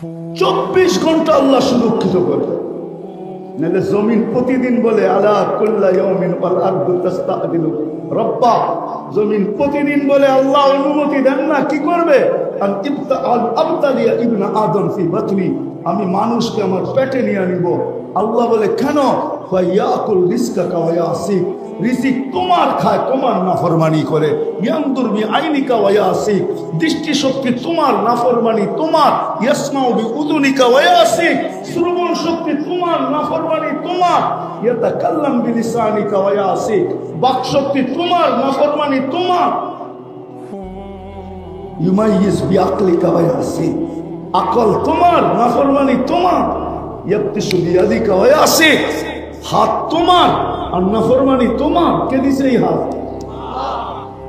24 ঘন্টা আল্লাহ সুরক্ষিত করে। নাহলে জমিন প্রতিদিন বলে আলা কুল্লা ইয়াউমিন ওয়াল আরদু তাস্তাদিলু রব্বা, জমিন প্রতিদিন বলে আল্লাহ অনুমতি দেন না, কি করবে? আন আবতালিয়া ইবনা আদম ফি বাতনি, আমি মানুষকে আমার পেটে নিয়ে নিব। আল্লাহ বলে কেন? ফায়াকুল রিজকাকা ওয়া ইয়াসিক, রিজিক তোমার খায়, তোমার নাফরমানি করে। ইয়ানদুর বি আইনিকা ওয়া ইয়াসিক, দৃষ্টি শক্তি তোমার, নাফরমানি তোমার। ইয়াসমাউ বি উযুনিকা ওয়া ইয়াসিক, শ্রবণ শক্তি তোমার, নাফরমানি তোমার। ইয়াতাকাল্লাম বি লিসানিকা ওয়া ইয়াসিক, বাক শক্তি তোমার, নাফরমানি তোমার। ইউমাইয়িজ বি আকলিকা ওয়া ইয়াসিক, আকল তোমার, নাফরমানি তোমার। ইয়াবতিসু বিয়াদিকা ওয়া ইয়াসিক, হাত তোমার আর নাফরমানি তোমার। কে দিছে এই হাত?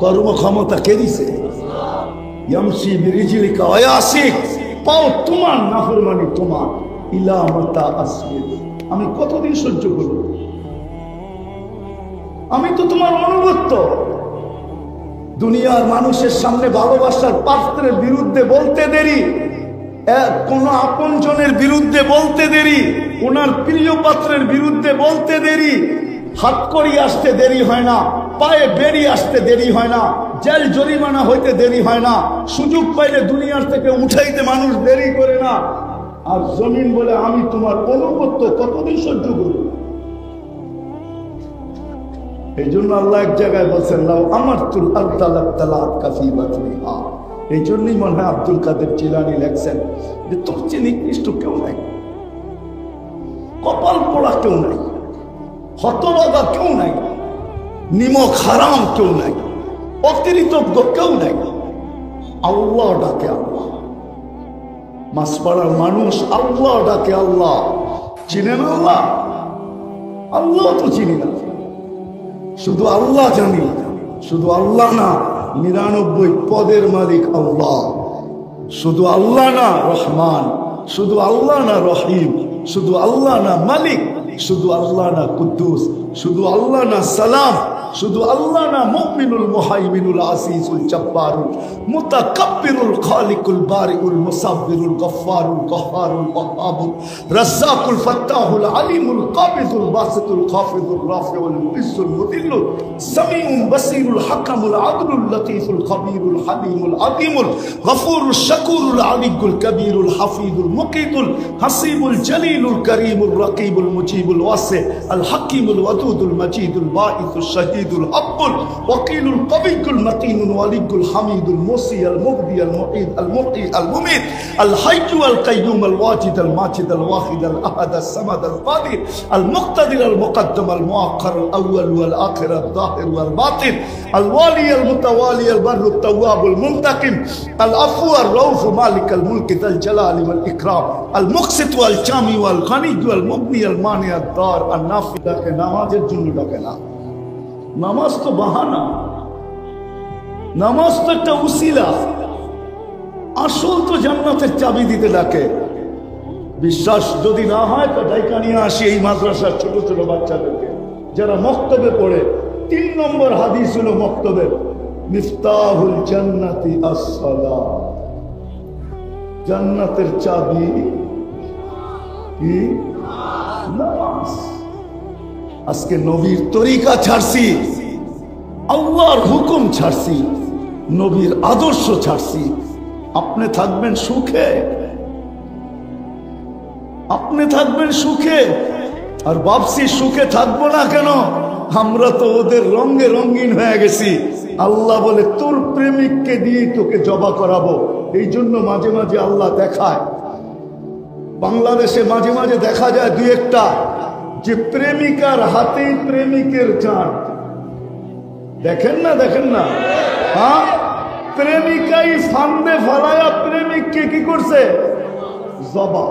কর্ম ক্ষমতা কে দিছে? ইয়ামশি বিরিজলিকা ওয়া ইয়াসিক, পাও তোমার, নাফরমানি তোমার। ইলা মাতা আসবির, আমি কতদিন সহ্য করব? আমি তো তোমার অনুগত। দুনিয়ার মানুষের সামনে ভালোবাসার পাত্রের বিরুদ্ধে বলতে দেরি, কোন আপনজনের বিরুদ্ধে বলতে দেরি, ওনার প্রিয় পাত্রের বিরুদ্ধে বলতে দেরি। হাত করি আসতে দেরি হয় না, পায়ে বেরিয়ে আসতে দেরি হয় না, জেল জরিমানা হইতে দেরি হয় না, সুযোগ পাইলে দুনিয়ার থেকে উঠাইতে মানুষ দেরি করে না। আর জমিন বলে আমি তোমার অনুগত, কতদিন সহ্য করব? এই জন্য আল্লাহ এক জায়গায় বলছেন লাউ আমারতুল আরদা লাবতালাত কাফি বাতনিহা। এই জন্যই মনে হয় আব্দুল কাদের জিলানী লেখছেন যে তোর চেয়ে নিকৃষ্ট কেউ নাই, কপাল পোড়া কেউ নাই, হতবাগা কেউ নাই, নিমক হারাম কেউ নাই, অতিরিক্ত কেউ নাই। আল্লাহ ডাকে আল্লাহ। মাসপাড়ার মানুষ আল্লাহ ডাকে আল্লাহ। চিনেন আল্লাহ? আল্লাহ তো চিনি না, শুধু আল্লাহ জানি। শুধু আল্লাহ না, 99 পদের মালিক আল্লাহ। শুধু আল্লাহ না রহমান, শুধু আল্লাহ না রহিম, শুধু আল্লাহ না মালিক, শুধু আল্লাহ না কুদ্দুস, শুধু আল্লাহ না সালাম, শুধু আল্লাহ না মুমিনুল মুহাইমিনুল আসিসুল জব্বারুল মুতাকাব্বিরুল খালিকুল বারিউল মুসাব্বিরুল গফফারুল কহ্হারুল ওয়াহাবুল রাজ্জাকুল ফাত্তাহুল আলিমুল কাবিদুল বাসিতুল খাফিদুর রাফিউল মুইজ্জুল মুদিল্লুল সামিউল বাসিরুল হাকামুল আদলুল লতীফুল খবীরুল হালিমুল আযীমুল গফুরুল শাকুরুল আলিয়ুল কবীরুল হাফিজুল মুকিতুল হাসিবুল জলিলুল করিমুল রকিবুল মুজিবুল ওয়াসি আল হাকিমুল ওয়াদুদুল মজিদুল বাঈসুল শাহীদ الحق الوكيل القوي المتين الولي الحميد الموصي المبدي المعيد المحيي المميت الحي والقيوم الواجد الماجد الواحد الاحد الصمد القادر المقتدر المقدم المؤخر الاول والاخر الظاهر والباطن الوالي المتوالي البر التواب المنتقم العفو الرؤوف مالك الملك ذا الجلال والاكرام المقسط والجامع والغني والمغني المانع الضار النافع لك نمازের জন্য ডাকে না। নামাজ তো বাহানা, নামাজ তো একটা উসিলা, আসল তো জান্নাতের চাবি দিতে ডাকে। বিশ্বাস যদি না হয় তো ডাইকা নিয়ে আসি এই মাদ্রাসার ছোট ছোট বাচ্চাদেরকে যারা মক্তবে পড়ে। 3 নম্বর হাদিস হলো মক্তবের, মিফতাহুল জান্নাতি আস-সালাহ, জান্নাতের চাবি কি? নামাজ। আজকে নবীর তরিকা ছাড়ছি, আল্লাহর হুকুম ছাড়ছি, নবীর আদর্শ ছাড়ছি। আপনি থাকবেন সুখে, আপনি থাকবেন সুখে। আর ভাবছি সুখে থাকবো না কেন? আমরা তো ওদের রঙে রঙিন হয়ে গেছি। আল্লাহ বলে তোর প্রেমিককে দিয়ে তোকে জবা করাবো। এই জন্য মাঝে মাঝে আল্লাহ দেখায়, বাংলাদেশে মাঝে মাঝে দেখা যায় 2-1টা যে প্রেমিকার হাতেই প্রেমিকের জান। দেখেন না, দেখেন না? হ্যাঁ, প্রেমিকাই ফান্দে ফালায়া প্রেমিককে কি করছে? জবা।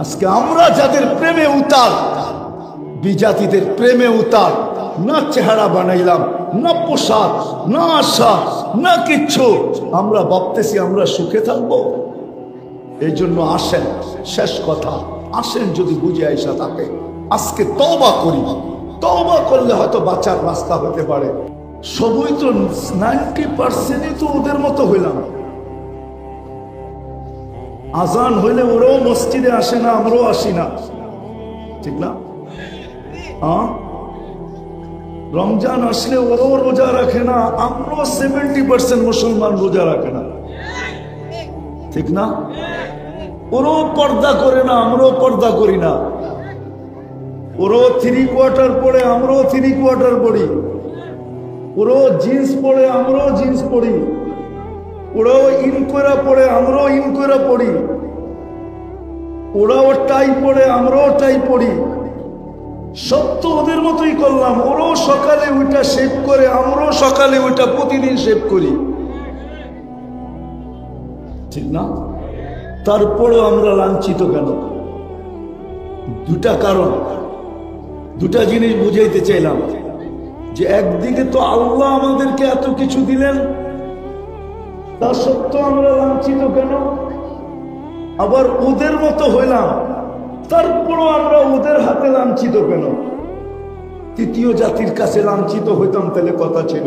আজকে আমরা যাদের প্রেমে উতাল, বিজাতিদের প্রেমে উতাল, না চেহারা বানাইলাম, না পোশাক, না আশা, না কিচ্ছু। আমরা ভাবতেছি আমরা সুখে থাকবো। এই জন্য আসেন, শেষ কথা, আসেন যদি বুঝে আইসা থাকে আজকে তওবা করি। তওবা করলে হয়তো বাঁচার রাস্তা হতে পারে। সবই তো 90% তো ওদের মতো হইলাম। আজান হইলে ওরাও মসজিদে আসে না, আমরাও আসি না, ঠিক না? রমজান আসলে ওরাও রোজা রাখে না, আমরাও 70% মুসলমান রোজা রাখে না, ঠিক না? ওরাও পর্দা করে না, আমরাও পর্দা করি না। ওরাও 3 কোয়ার্টার পরে, আমরাও 3 কোয়ার্টার পরি। ওরাও জিন্স পরে, আমরাও জিন্স পরি। ওরাও ইনকোয়েরা পরে, আমরাও ইনকোয়েরা পড়ি। ওরাও টাই পরে, আমরাও টাই পড়ি। সব তো ওদের মতোই করলাম। ওরাও সকালে ওইটা শেভ করে, আমরাও সকালে ওইটা প্রতিদিন শেভ করি, ঠিক না? তারপরও আমরা লাঞ্ছিত কেন? দুটা কারণ, দুটা জিনিস বুঝাইতে চাইলাম। যে একদিকে তো আল্লাহ আমাদেরকে এত কিছু দিলেন, তা সত্ত্বেও আমরা লাঞ্ছিত কেন? আবার ওদের মতো হইলাম, তারপরও আমরা ওদের হাতে লাঞ্ছিত কেন? তৃতীয় জাতির কাছে লাঞ্ছিত হইতাম তাহলে কথা ছিল।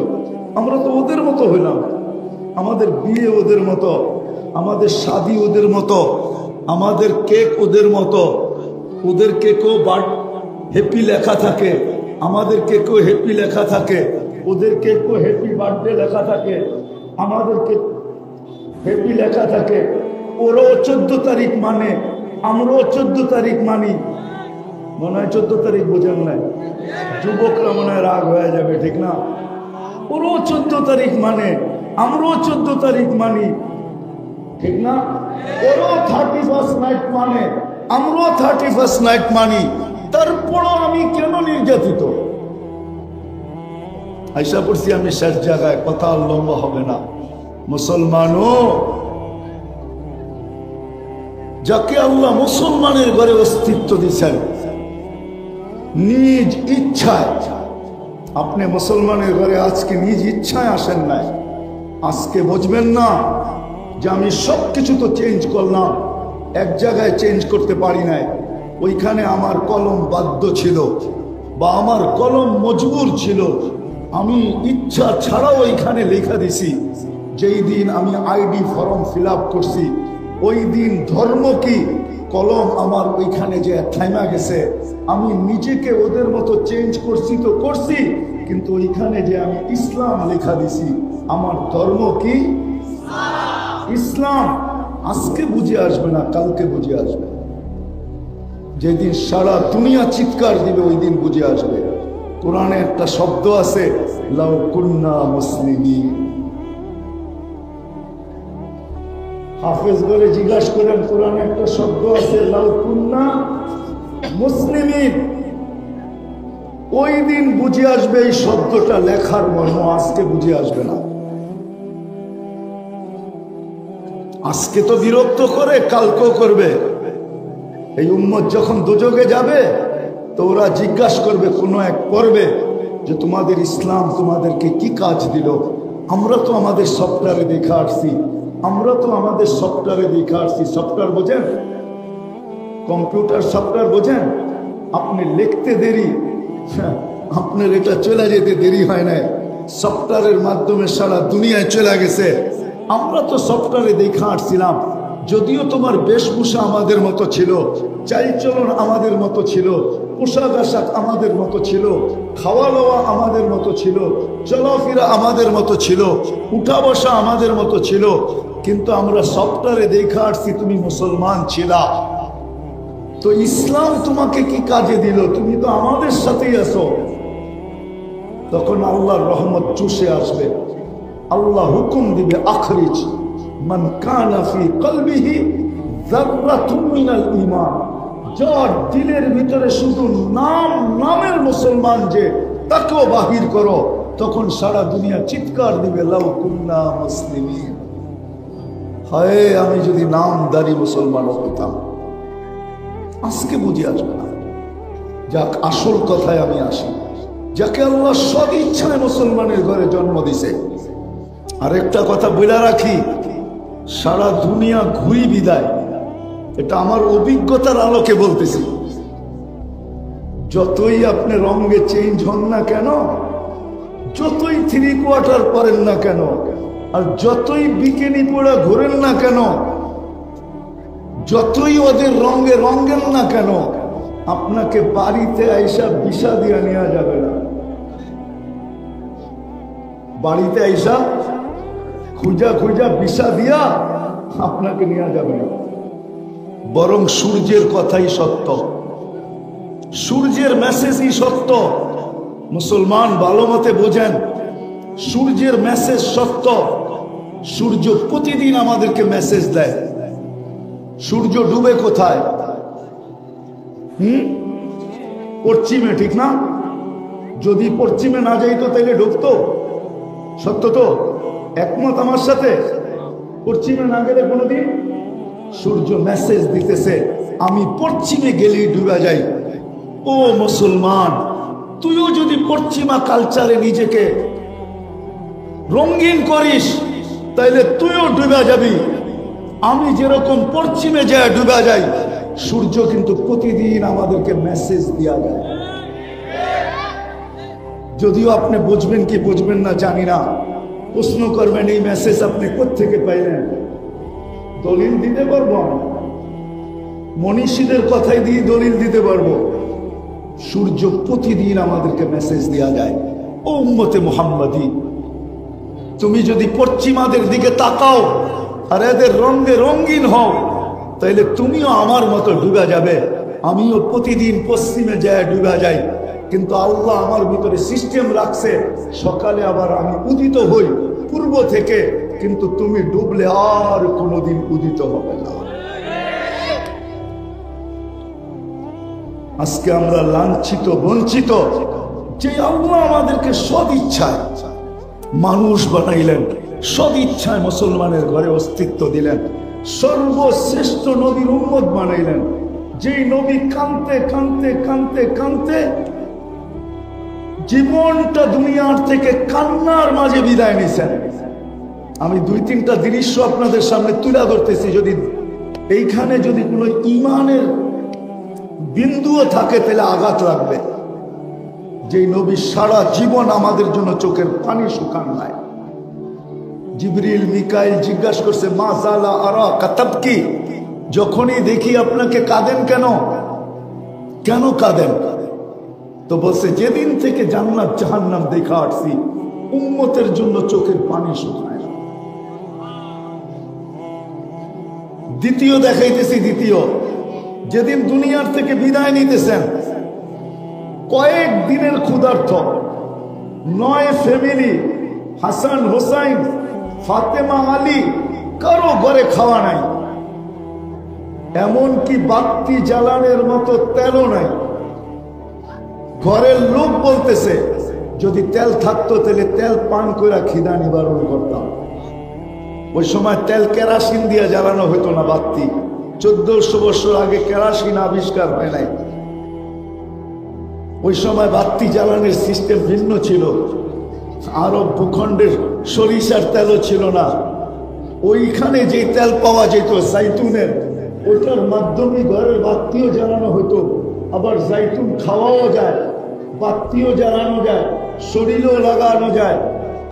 আমরা তো ওদের মতো হইলাম, আমাদের বিয়ে ওদের মতো, আমাদের শাদী ওদের মতো, আমাদের কেক ওদের মতো। ওদের কেকও হ্যাপি লেখা থাকে, আমাদের কেকও হ্যাপি লেখা থাকে। ওদের কেকও হ্যাপি বার্থডে লেখা থাকে, আমাদের কেক হ্যাপি লেখা থাকে। ওরাও 14 তারিখ মানে, আমরাও 14 তারিখ মানি। মনে হয় 14 তারিখ বোঝেন নাই, যুবকরা মনে হয় রাগ হয়ে যাবে, ঠিক না? ওরাও 14 তারিখ মানে, আমরাও 14 তারিখ মানি, ঠিক না? ওরাও 31st নাইট মানে, আমরাও 31st নাইট মানি। তারপরও আমি কেন নির্যাতিত? আশা করছি আমি শেষ জায়গায়, কথা লম্বা হবে না। মুসলমানও যাকে আল্লাহ মুসলমানের ঘরে অস্তিত্ব দিচ্ছেন, নিজ ইচ্ছায়, আপনি মুসলমানের ঘরে আজকে নিজ ইচ্ছায় আসেন নাই। আজকে বুঝবেন না যে আমি সবকিছু তো চেঞ্জ করলাম, এক জায়গায় চেঞ্জ করতে পারি নাই। ওইখানে আমার কলম বাধ্য ছিল বা আমার কলম মজবুর ছিল। আমি ইচ্ছা ছাড়াও ওইখানে লেখা দিছি। যেই দিন আমি আইডি ফর্ম ফিল আপ করছি, ওই দিন ধর্ম কি, কলম আমার ওইখানে যে থাইমা গেছে। আমি নিজেকে ওদের মতো চেঞ্জ করছি তো করছি, কিন্তু ওইখানে যে আমি ইসলাম লেখা দিছি। আমার ধর্ম কি? ইসলাম। আজকে বুঝে আসবে না, কালকে বুঝে আসবে। যেদিন সারা দুনিয়া চিৎকার দিবে ওই দিন বুঝে আসবে। কোরআনে একটা শব্দ আছে, লাউ কুন্না মুসলিমিন। হাফেজ বলে জিজ্ঞাসা করেন, কোরআনে একটা শব্দ আছে, লাউ কুন্না মুসলিমিন। ওই দিন বুঝে আসবে এই শব্দটা লেখার মর্ম, আজকে বুঝে আসবে না। আজকে তো বিরক্ত করে, কালকেও করবে। এই উম্মত যখন দুজকে যাবে তো ওরা জিজ্ঞাসা করবে, কোনো এক পর্বে, যে তোমাদের ইসলাম তোমাদেরকে কি কাজ দিল? আমরা তো আমাদের সফটওয়্যারে দেখে আসছি, আমরা তো আমাদের সফটওয়্যারে দেখে আসছি। সফটওয়্যার বোঝেন? কম্পিউটার সফটওয়্যার বোঝেন? আপনি লিখতে দেরি, আপনার এটা চলে যেতে দেরি হয় না, সফটওয়্যারের মাধ্যমে সারা দুনিয়ায় চলে গেছে। আমরা তো সফটওয়্যারে দেখে আসছিলাম। যদিও তোমার বেশভূষা আমাদের মতো ছিল, চালচলন আমাদের মতো ছিল, পোশাক আশাক আমাদের মতো ছিল, খাওয়া দাওয়া আমাদের মতো ছিল, চলাফেরা আমাদের মতো ছিল, উঠা বসা আমাদের মতো ছিল, কিন্তু আমরা সফটওয়্যারে দেখে আসছি তুমি মুসলমান ছিলা। তো ইসলাম তোমাকে কি কাজে দিল? তুমি তো আমাদের সাথেই আছো। তখন আল্লাহর রহমত চুষে আসবে। আল্লাহ হুকুম দিবে, আখরিজ মান কানা ফি কলবিহি যাররাতুম মিনাল ঈমান। যার দিলের ভিতরে শুধু নামের মুসলমান যে, তাকেও বাহির করো। তখন সারা দুনিয়া চিৎকার দিবে, লাউ কুন্না মুসলিমিন। হায়, আমি যদি নামদারি মুসলমান হতাম। আজকে বুঝে আসবে না। যাক, আসল কথায় আমি আসি। যাকে আল্লাহ সদ ইচ্ছায় মুসলমানের ঘরে জন্ম দিছে। আরেকটা কথা বলে রাখি, সারা দুনিয়া ঘুরি বিদায়, এটা আমার অভিজ্ঞতার আলোকে বলতেছি। যতই আপনি রঙে চেঞ্জ হন না কেন, যতই 3 কোয়ার্টার পরেন না কেন, আর যতই বিকিনি পড়া ঘোরেন না কেন, যতই ওদের রঙে রঙেন না কেন, আপনাকে বাড়িতে আইসা বিষা দিয়া নেওয়া যাবে না। বাড়িতে আইসা খুঁজা খুঁজা বিষা দিয়া আপনাকে নেওয়া যাবে না। বরং সূর্যের কথাই সত্য, সূর্যের মেসেজই সত্য। মুসলমান ভালো মতে বোঝেন, সূর্যের মেসেজ সত্য। সূর্য প্রতিদিন আমাদেরকে মেসেজ দেয়। সূর্য ডুবে কোথায়? পশ্চিমে, ঠিক না? যদি পশ্চিমে না যাইতো তাইলে ডুবতো। সত্য তো? একমত আমার সাথে? পশ্চিমে না গেলে কোনোদিন। সূর্য মেসেজ দিতেছে আমি পশ্চিমে গেলেই ডুবে যাই। ও মুসলমান, তুইও যদি পশ্চিমা কালচারে নিজেকে রঙিন করিস তাইলে তুইও ডুবে যাবি। আমি যেরকম পশ্চিমে যায় ডুবে যাই, সূর্য কিন্তু প্রতিদিন আমাদেরকে মেসেজ দেয়া যায়। যদিও আপনি বুঝবেন কি বুঝবেন না জানি না, প্রশ্ন করবেন এই মেসেজ আপনি কোত্থেকে পাইলেন? দলিল দিতে পারবো, মনীষীদের কথাই দিয়ে দলিল দিতে পারবো। সূর্য প্রতিদিন আমাদেরকে মেসেজ দেয়া যায়। ও উম্মতে মুহাম্মাদি, তুমি যদি পশ্চিমাদের দিকে তাকাও আর এদের রঙে রঙিন হও, তাইলে তুমিও আমার মতো ডুবে যাবে। আমিও প্রতিদিন পশ্চিমে যায় ডুবে যাই, কিন্তু আল্লাহ আমার ভিতরে সিস্টেম রাখছে, সকালে আবার আমি উদিত হই পূর্ব থেকে, কিন্তু তুমি ডুবলে আর কোনোদিন উদিত হবে না। আজকে আমরা লাঞ্ছিত বঞ্চিত, যে আল্লাহ আমাদেরকে সদ ইচ্ছায় মানুষ বানাইলেন, সদ ইচ্ছায় মুসলমানের ঘরে অস্তিত্ব দিলেন, সর্বশ্রেষ্ঠ নবীর উম্মত বানাইলেন, যেই নবী কানতে কানতে কানতে কানতে জীবনটা দুনিয়ার থেকে কান্নার মাঝে বিদায় নিছেন। আমি দুই তিনটা দৃশ্য আপনাদের সামনে তুলে ধরতেছি, যদি এইখানে যদি কোনো ইমানের বিন্দুও থাকে তাহলে আঘাত লাগবে। যেই নবী সারা জীবন আমাদের জন্য চোখের পানি শুকান নাই। জিবরিল মিকাইল জিজ্ঞাসা করছে মা জালা আরা কাতাবকি, যখনই দেখি আপনাকে কাঁদেন কেন, কেন কাঁদেন? তো বলছে যেদিন থেকে জান্নাত জাহান্নাম দেখা আসছি উম্মতের জন্য চোখের পানি শুকায় না। দ্বিতীয় দেখাইতেছি, দ্বিতীয় যেদিন দুনিয়ার থেকে বিদায় নিতেছেন, কয়েক দিনের ক্ষুধার্ত 9 ফ্যামিলি, হাসান হোসাইন ফাতেমা আলী, কারো ঘরে খাওয়া নাই, এমনকি বাতি জ্বালানোর মতো তেলও নাই। ঘরের লোক বলতেছে যদি তেল থাকতো তাহলে তেল পান করে খিদা নিবারণ করতাম। ওই সময় তেল কেরাসিন দিয়ে জ্বালানো হতো না বাতি। 1400 বছর আগে কেরাসিন আবিষ্কার হয় নাই। ওই সময় বাতি জ্বালানোর সিস্টেম ভিন্ন ছিল। আরব ভূখণ্ডের সরিষার তেলও ছিল না। ওইখানে যে তেল পাওয়া যেত জাইতুনের, ওটার মাধ্যমে ঘরের বাতিও জ্বালানো হতো। আবার জাইতুন খাওয়াও যায়, বাতিও জ্বালানো যায়, শরীরেও লাগানো যায়।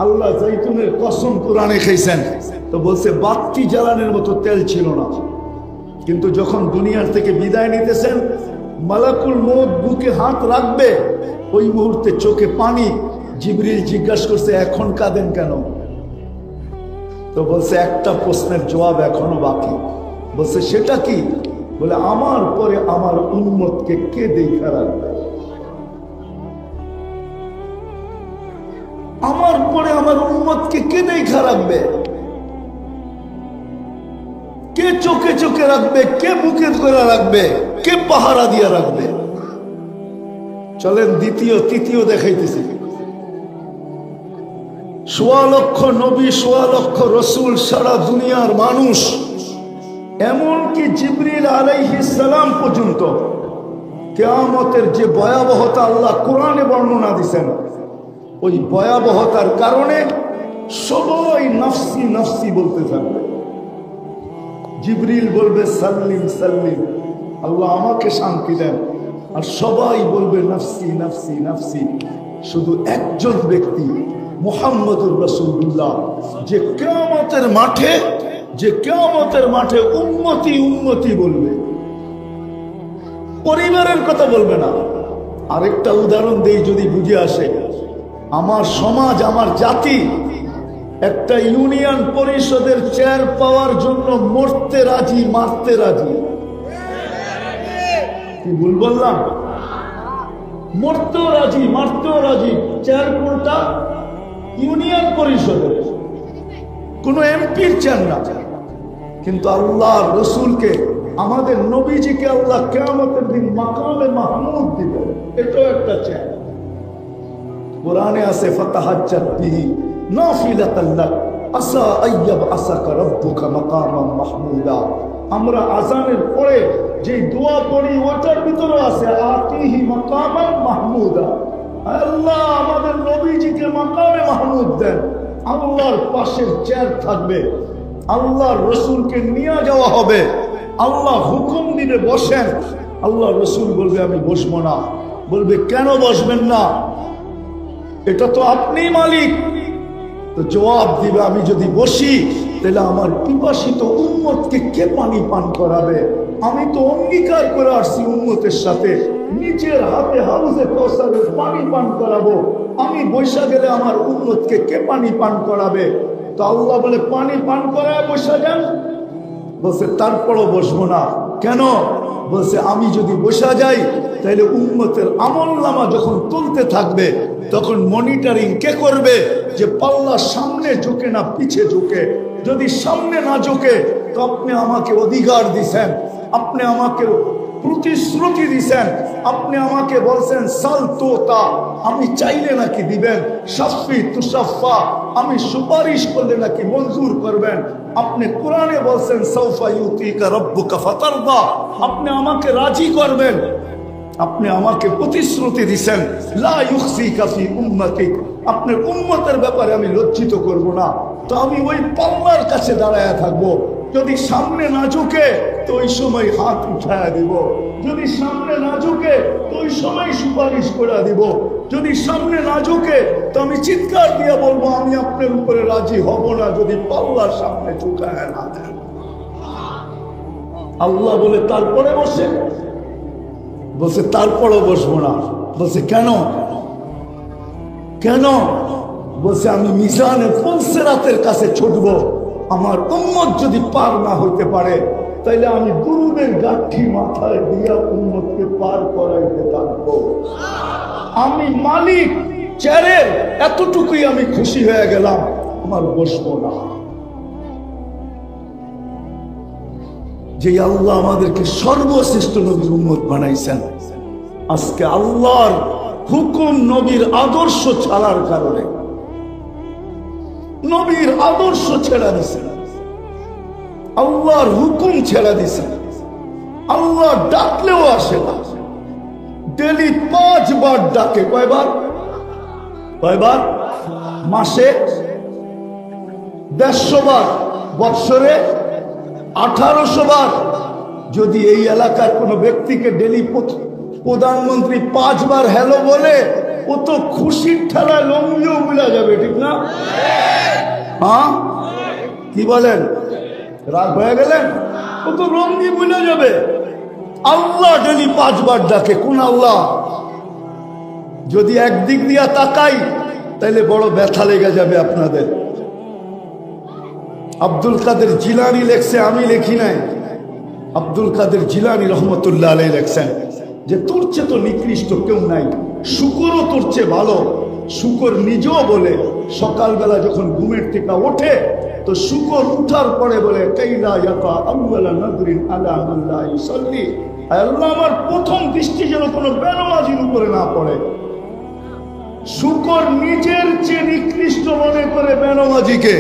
আল্লাহ জাইতুনের কসম কোরআনে খাইছেন। তো বলছে বাতি জ্বালানোর মতো তেল ছিল না। কিন্তু যখন দুনিয়ার থেকে বিদায় নিতেছেন, মালাকুল মউত বুকে হাত রাখবে, ওই মুহূর্তে চোখে পানি। জিবরিল জিজ্ঞাসা করছে এখন কাঁদেন কেন? তো বলছে একটা প্রশ্নের জবাব এখনো বাকি। বলছে সেটা কি? বলে আমার পরে আমার উম্মতকে কে দেখা রাখবে? আমার পরে আমার উম্মতকে কে দেখা রাখবে? কে চোখে চোখে রাখবে? কে বুকে করে রাখবে? কে পাহারা দিয়ে রাখবে? চলেন দ্বিতীয় তৃতীয় দেখাইতেছি। 1.25 লক্ষ নবী, 1.25 লক্ষ রসুল, সারা দুনিয়ার মানুষ, এমনকি জিবরিল আলাইহিস সালাম পর্যন্ত কিয়ামতের যে ভয়াবহতা আল্লাহ কোরআনে বর্ণনা দিয়েছেন, ওই ভয়াবহতার কারণে সবাই নফসি নফসি বলতে থাকবে। জিবরিল বলবে সাল্লিম সাল্লিম, আল্লাহ আমাকে শান্তি দেন, আর সবাই বলবে নফসি নফসি নফসি। শুধু একজন ব্যক্তি মুহাম্মদুর রাসূলুল্লাহ, যে কিয়ামতের মাঠে যে কিয়ামতের মাঠে উম্মতি উম্মতি বলবে, পরিবারের কথা বলবে না। আরেকটা উদাহরণ দেই যদি বুঝে আসে, আমার সমাজ, আমার জাতি একটা ইউনিয়ন পরিষদের চেয়ার পাওয়ার জন্য মরতে রাজি, মারতে রাজি। কি ভুল বললাম? মরতেও রাজি, মারতেও রাজি। চেয়ার কোনটা? ইউনিয়ন পরিষদের, কোন এমপির চেয়ার না। কিন্তু আল্লাহ রসুলকে, আমাদের নবীজিকে আল্লাহ কিয়ামতের দিন মাকামে মাহমুদ দিবেন, এটাও একটা চেয়ার। কোরআনে আছে ফাতাহাজ্জাত বিহি নাফিলাতান লাক আসা আইয়াবআসাকা রাব্বুকা মাকামান মাহমুদা। আমরা আযানের পরে যে দোয়া পড়ি ওটার ভিতরে আছে আতিহি মাকামান মাহমুদা। আল্লাহ আমাদের নবীজিকে মাকামে মাহমুদ দেন। আল্লাহর পাশের চেয়ার থাকবে, আল্লাহর রসুলকে নিয়ে যাওয়া হবে। আল্লাহ হুকুম দিলে বসেন, আল্লাহ রসুল বলবে আমি বসবো না। বলবে কেন বসবেন না? এটা তো আপনি মালিক। তো জবাব দিবে আমি যদি বসি তাহলে আমার পিপাসিত উম্মতকে কে পানি পান করাবে? আমি তো অঙ্গীকার করে আসছি উম্মতের সাথে নিজের হাতে হাউজে কাউসারের পানি পান করাবো। আমি বৈশা গেলে আমার উম্মতকে কে পানি পান করাবে? তো আল্লাহ বলে পানি পান করায় বসা যান। বলছে তারপরও বসবো না। কেন? বলছে আমি যদি বসা যাই তাহলে উম্মতের আমলনামা যখন তুলতে থাকবে তখন মনিটরিং কে করবে যে পাল্লার সামনে ঝুঁকে না পিছে ঝুঁকে? যদি সামনে না ঝুঁকে তো আপনি আমাকে অধিকার দিছেন, আপনি আমাকে প্রতিশ্রুতি দিছেন, আপনি আমাকে বলছেন সাল তোতা, আমি চাইলে নাকি দিবেন, শাফি তুশাফা, আমি সুপারিশ করলে নাকি মঞ্জুর করবেন। আপনি কোরআনে বলছেন সাউফা ইউতিকা রাব্বুকা ফাতারদা, আপনি আমাকে রাজি করবেন। আপনি আমাকে প্রতিশ্রুতি দিছেন লা ইউখসিকা ফি উম্মতিক, আপনার উম্মতের ব্যাপারে আমি লজ্জিত করব না। তো আমি ওই পাল্লার কাছে দাঁড়ায় থাকবো। যদি সামনে না ঝুঁকে তো ওই সময় হাত উঠায়া দিব, যদি সামনে না ঝুঁকে তো ওই সময় সুপারিশ করে দিব, যদি সামনে না ঝুঁকে তো আমি চিৎকার দিয়ে বলবো আমি আপনার উপরে রাজি হব না যদি পাল্লার সামনে ঝুঁকায় না দেন। আল্লাহ বলে তারপরে বসে, বলছে তারপরও বসবো না। বলছে কেন? কেন? বলছে আমি মিজানে ফুলসিরাতের কাছে ছুটবো, আমার উম্মত যদি পার না হইতে পারে তাইলে আমি দুরুদের গাঠি মাথায় দিয়া উম্মতকে পার করাইতে থাকবো। আমি মালিক চেয়ারের, এতটুকুই আমি খুশি হয়ে গেলাম, আমার বসবো না। যে আল্লাহ আমাদেরকে সর্বশ্রেষ্ঠ নবীর উম্মত বানাইছেন, আজকে আল্লাহর হুকুম নবীর আদর্শ ছাড়ার কারণে, নবীর আদর্শ ছেড়া দিছেন, আল্লাহর হুকুম ছেড়া দিছেন। আল্লাহ ডাকলেও আসে না। ডেলি 5 বার ডাকে। কয়বার? কয়বার? মাসে 150 বার, বৎসরে 1800 বার। যদি এই এলাকার কোনো ব্যক্তিকে ডেলি প্রধানমন্ত্রী 5 বার হ্যালো বলে, ও তো খুশির ঠেলায় লঙ্গিও মিলা যাবে, ঠিক না? হ্যাঁ, কি বলেন? রাগ হয়ে গেলেন? ও তো লঙ্গি মিলা যাবে। আল্লাহ ডেলি 5 বার ডাকে। কোন আল্লাহ? যদি একদিক দিয়া তাকাই তাহলে বড় ব্যথা লেগে যাবে আপনাদের। আব্দুল কাদের জিলানী লেখছে, আমি লেখি নাই। আব্দুল কাদের জিলানী রহমতুল্লাহ আলাইহি লেখছেন যে তোর চেয়ে তো নিকৃষ্ট কেউ নাই, শুকরও তোর চেয়ে ভালো। শুকর নিজেও বলে সকালবেলা যখন ঘুমের থেকে ওঠে তো শুকর উঠার পরে বলে কাইলা ইয়াতা আউয়ালা নাদরিন আলা আল্লাহ ইসাল্লি, আল্লাহ আমার প্রথম দৃষ্টি যেন কোনো বেনামাজির উপরে না পড়ে। শুকর নিজের চেয়ে নিকৃষ্ট মনে করে বেনামাজিকে।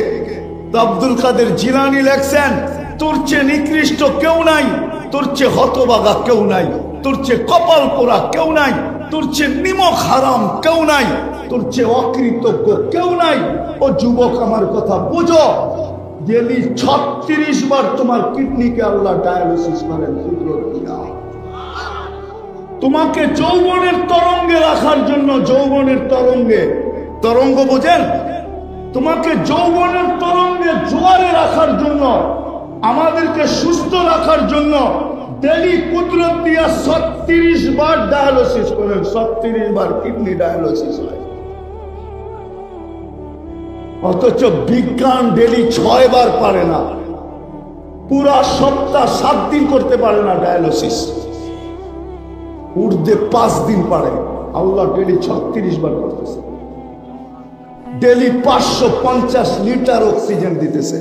আব্দুল কাদের জিলানী লেখছেন তোর চেয়ে নিকৃষ্ট কেউ নাই, তোর চেয়ে হতবাগা কেউ নাই, তোর চেয়ে কপাল পোড়া কেউ নাই, তোর চেয়ে নিমক হারাম কেউ নাই, তোর চেয়ে অকৃতজ্ঞ কেউ নাই। ও যুবক আমার কথা বুঝো, ডেলি 36 বার তোমার কিডনিকে আল্লাহ ডায়ালিসিস করেন কুদরত দিয়া। তোমাকে যৌবনের তরঙ্গে রাখার জন্য, যৌবনের তরঙ্গে, তরঙ্গ বোঝেন? তোমাকে যৌবনের তরঙ্গে জোয়ারে রাখার জন্য আমাদেরকে সুস্থ রাখার জন্য ডেলি কুদরত দিয়া 36 বার ডায়ালিসিস করেন, 36 বার কিডনি ডায়ালিসিস হয়। অথচ বিজ্ঞান ডেলি 6 বার পারে না, পুরা সপ্তাহ 7 দিন করতে পারে না ডায়ালিসিস, উর্দে 5 দিন পারে। আল্লাহ ডেলি 36 বার করতেছে, ডেলি 550 লিটার অক্সিজেন দিতেছে।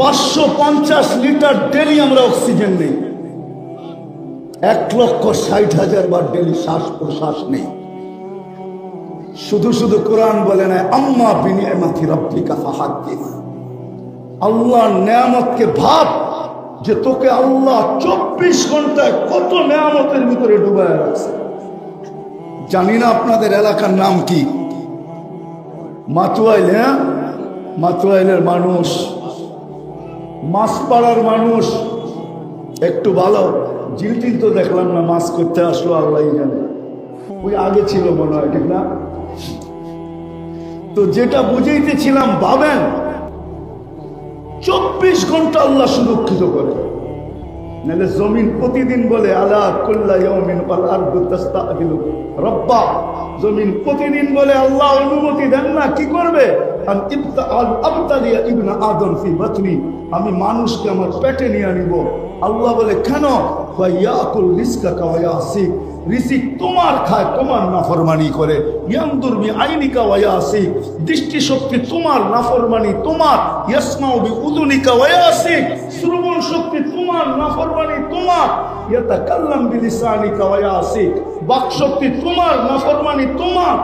550 লিটার ডেলি আমরা অক্সিজেন নেই, 1,60,000 বার ডেলি শ্বাস প্রশ্বাস নেই। শুধু শুধু কোরআন বলে না আম্মা বিনিআমাতি রাব্বিকা ফাহাদ্দিস, আল্লাহর নেয়ামতকে ভাব যে তোকে আল্লাহ 24 ঘন্টায় কত নেয়ামতের ভিতরে ডুবায় রাখছে। জানি না আপনাদের এলাকার নাম কি, মাতুয়াইল। হ্যাঁ, মাতুয়াইলের মানুষ, মাছপাড়ার মানুষ একটু ভালো। জিলটিল তো দেখলাম না, মাছ করতে আসলো আল্লাহ জানে, ওই আগে ছিল মনে হয়, ঠিক না? তো যেটা বুঝাইতেছিলাম, ভাবেন 24 ঘন্টা আল্লাহ সুরক্ষিত করে। নাহলে জমিন প্রতিদিন বলে আলা কুল্লা ইয়াউমিন ওয়াল আরদু তাস্তাআদিলু রব্বা, জমিন প্রতিদিন বলে আল্লাহ অনুমতি দেন না, কি করবে? আন ইবতাআল আবতালিয়া ইবনা আদম ফি বাতনি, আমি মানুষকে আমার পেটে নিয়ে নিব। আল্লাহ বলে কেন? ওয়া ইয়াকুল রিজকাকা ওয়া ইয়াসিক, রিজিক তোমার খায়, তোমার নাফরমানি করে। ইয়ানদুর বি আইনিকা ওয়া ইয়াসিক, দৃষ্টি শক্তি তোমার, নাফরমানি তোমার। ইয়াসমাউ বি উযুনিকা ওয়া ইয়াসিক, শ্রবণ শক্তি তোমার, নাফরমানি তোমার। ইয়াতাকাল্লাম বি লিসানিকা ওয়া ইয়াসিক, বাক শক্তি তোমার, নাফরমানি তোমার।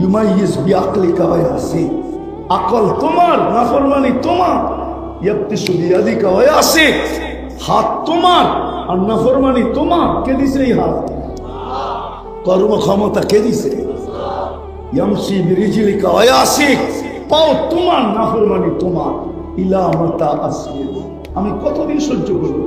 ইউমাইয়িজ বি আকলিকা ওয়া ইয়াসিক, আকল তোমার, নাফরমানি তোমার। ইয়াবতিসু বিয়াদিকা ওয়া ইয়াসিক, হাত তোমার আর নাফরমানি তোমার। কে দিছে এই হাত? কর্ম ক্ষমতা কে দিছে? ইয়ামশি বিরিজলিকা ওয়া ইয়াসিক, পাও তোমার, নাফরমানি তোমার। ইলা মাতা আসবির, আমি কতদিন সহ্য করব?